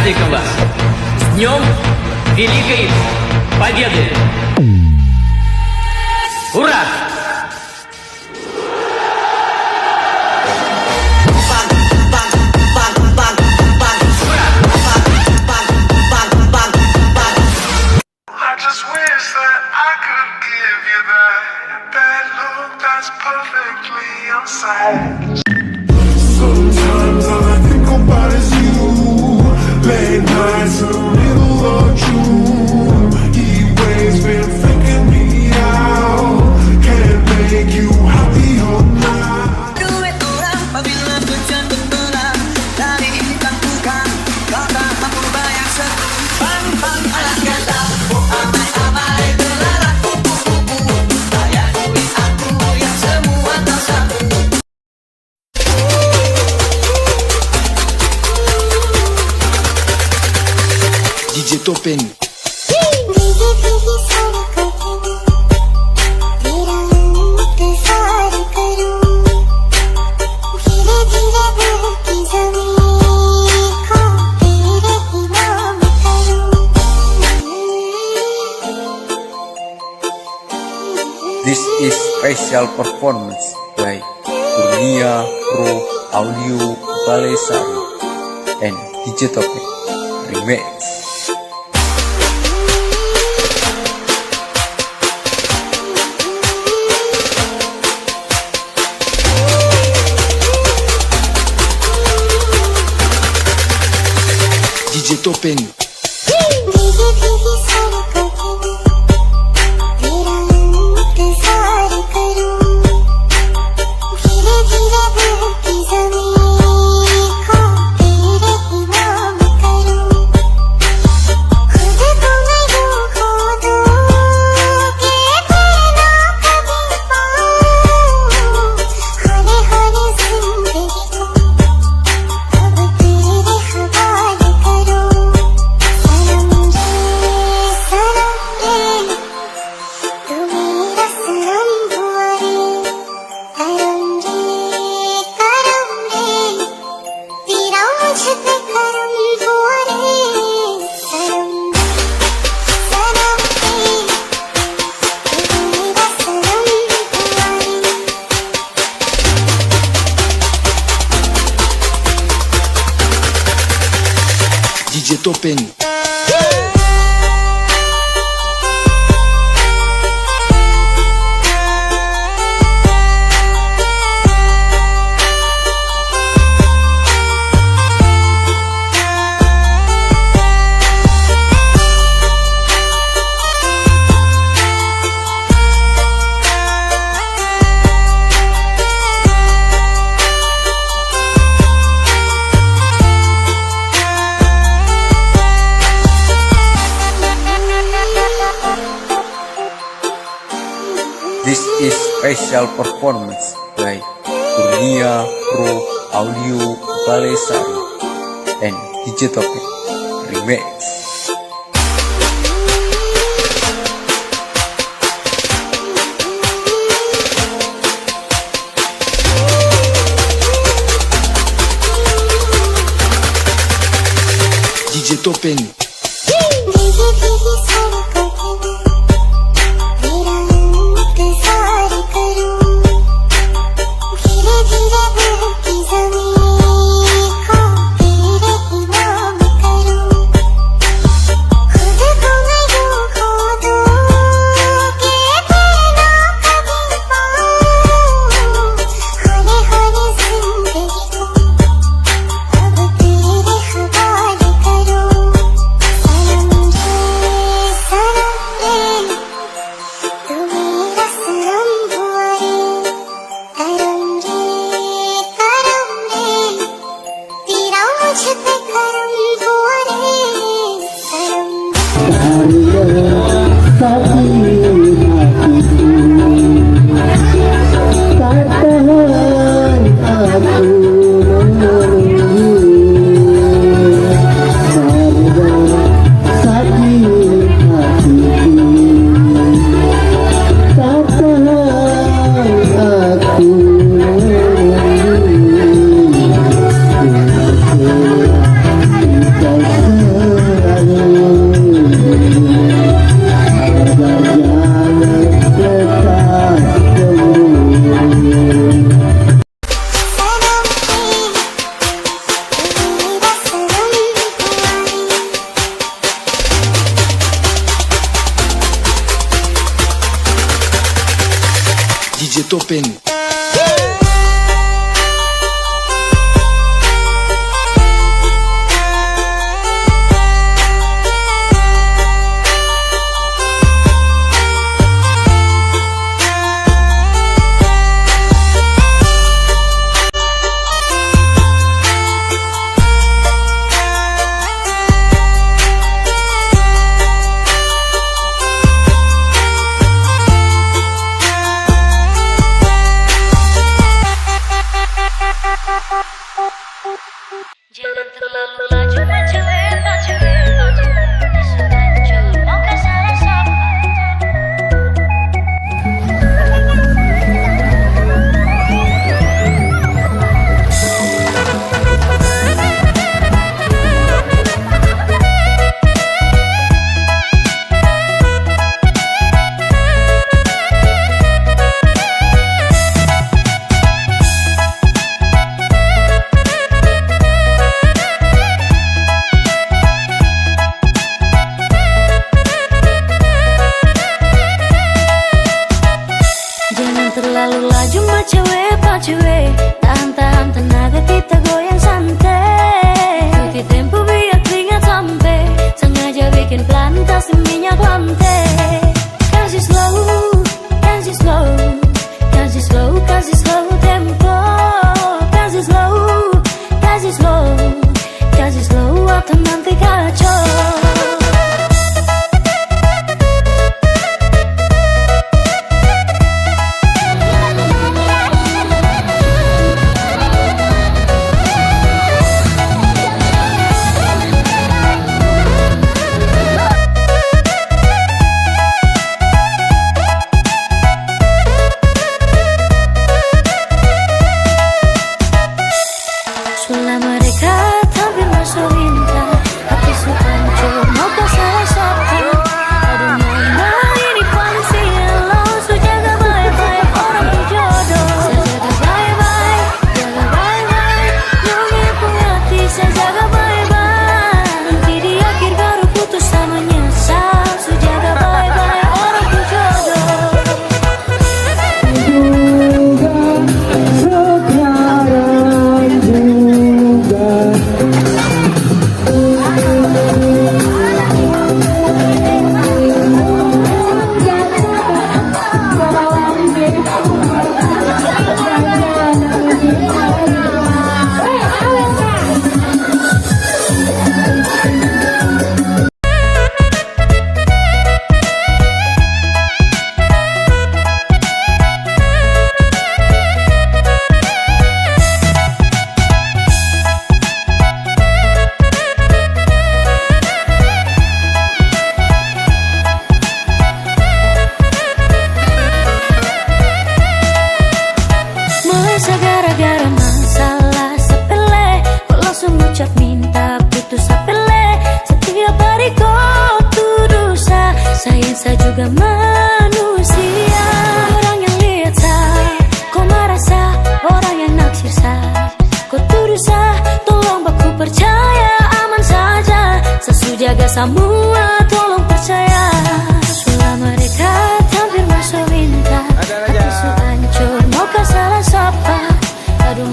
праздником вас! С Днем Великой Победы! Ура! I just wish that I could give you that look that's perfectly unsaid. Sometimes all I think about is you. Late nights in the middle of June. Heat waves been freaking me out. Can't make you happier now. Duit orang apabila hujan berbelah dari tangkukan kau tak mampu bayar satu pang alas kata amai berlarak kupu-kupu bayar duit aku yang semua tak sabu. DJ Topeng. This is special performance by Kurnia Pro Audio Balesari and DJ Topeng Remix. DJ Topeng. DJ Topeng. This is special performance by Kurnia Pro Audio Balesari and DJ Topeng Remix. DJ Topeng. Topen. Jangan terlalu laju maju maju Terselanjur mau ke salah sapa terlalu laju macewe tahan tenaga kita goyang santai ikuti tempo biar keringat sampai sengaja bikin pelan kasih minyak lantai kasih slow tempo kasih slow atau nanti kacau. Sudah mereka tampil masuk winter hati hancur mau ke salah sapa aduh mau ini paling silau so jaga baik-baik orang berjodoh saya jaga baik-baik nyongi pun hati saya jaga baik-baik nanti di akhir baru putus sama nyesal so jaga baik-baik orang berjodoh. Gara-gara masalah sepele kok langsung ucap minta putus sepele setiap hari kau tuduh sayang saya juga manusia orang yang lihat kau merasa orang yang naksir kau tuduh tolong baku percaya aman saja sesu jaga semua tolong percaya sudah mereka tampil masuk minta hati hancur mau ke salah sapa aduh